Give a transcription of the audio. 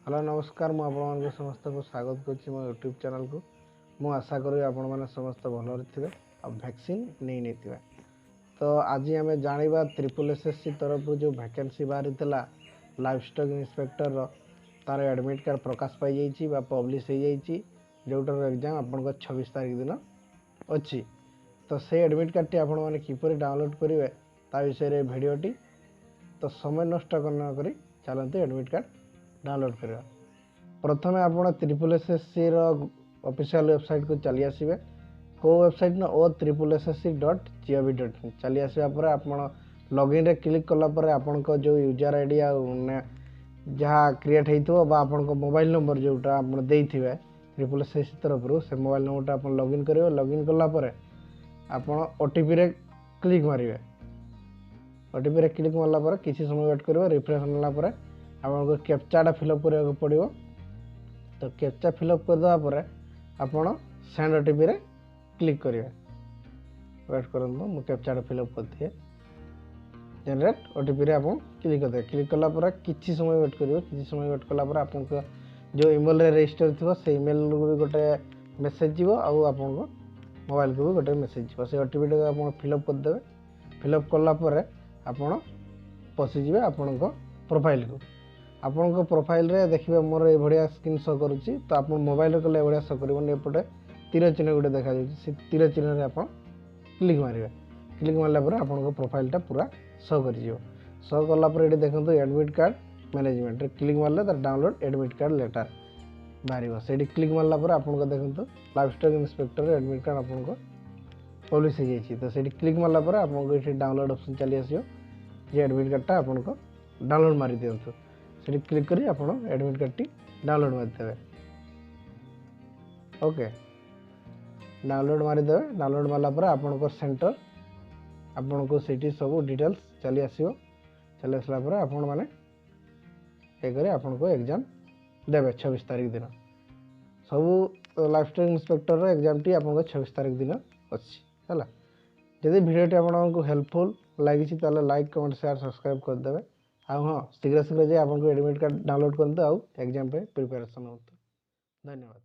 Hello नमस्कार मु आपण समस्त को स्वागत करुच्ची मो यूट्यूब चैनल को मु आशा करी आपण मैंने समस्त भल थे और वैक्सीन नहीं नहीं तो आज आम जाना ट्रिपल एसएससी तरफ जो वैकेंसी बाहरी लाइफ स्टॉक इंस्पेक्टर तार एडमिट कार्ड प्रकाश पाई पब्लिश हो जाइए जोटार एग्जाम आपण 26 तारीख दिन अच्छी तो से एडमिट कार्ड टी आपण मैंने किपर डाउनलोड करेंगे ता विषय भिडटी तो समय नष्ट कर चलते एडमिट कार्ड डाउनलोड करवा प्रथम आप ट्रिपल एसएससी ऑफिशियल वेबसाइट को चली आसवे को वेबसाइट ना OSSC.gov.in चली आसवा आप लॉगिन रे क्लिक कलापर आपण जो यूजर आईडी जहाँ क्रिएट होता आपण मोबाइल नंबर जोटा आप देइथिबे ट्रिपल एसएससी तरफ से मोबाइल नंबर आप लॉगिन करेंगे लॉगिन कलापर आप ओटीपी रे क्लिक मारे ओटीपी रे क्लिक मारला किसी समय वेट करेंगे रिफ्रेश होगा आपको कैप्चाटा फिलअप करने पड़ो तो कैप्चा फिलअप करदेपर आपड़ सेंड ओटीपी रे क्लिक करेंगे वेट करूँ मुझे कैप्चाटा फिलअप कर दिए जनरेट ओटीपी रे आप क्लिक करदे क्लिक कलापर किसी समय वेट करेंगे किसी समय वेट कलापर आप जो इमेल रे रजिस्टर थी से इमेल भी गोटे मेसेज जीव आप मोबाइल को भी गोटे मेसेज जीव से ओटीपी टा आप फिलअप करदे फिलअप कलापर आप पशिजे आपण प्रोफाइल को आपण प्रोफाइल रे देखिए मोर ये बढ़िया स्क्रीन शो करुच्ची तो आप मोबाइल कले बढ़िया शो कर एपटे तीर चिन्ह गोटे देखा से तीर चिन्ह रे आप क्लिक मारे क्लिक मारला आप प्रोफाइलटा पूरा शो कर शो कलापर ये देखो एडमिट कार्ड मैनेजमेंट क्लिक मारे तर डाउनलोड एडमिट कार्ड लेटर बाहर से क्लिक मारला आपको देखो life stock inspector admit card आपको पब्लिश हो जाइए तो से क्लिक मारला आपको ये डाउनलोड ऑप्शन चली आसो ये एडमिट कार्डटा आपको डाउनलोड मारी दिंतु से क्लिक करी आप एडमिट कार्ड टी डाउनलोड मारिदेवे ओके डाउनलोड मारिदेवे डाउनलोड मारला आपंकर सेंटर आपन को सीटी सब डिटेल्स चली आसो चली आसला आपण मैंने ये करे आपन को एग्जाम देवे 26 तारीख दिन सब life stock inspector exam T आपन 26 तारीख दिन अच्छी है जदि भिडियोटी आपको हेल्पफुल लगी लाइक कमेंट शेयर सब्सक्राइब करदे हाँ शीघ्र शीघ्र जाए आपको एडमिट कार्ड डाउनलोड करते एग्जाम पे प्रिपरेशन हो धन्यवाद।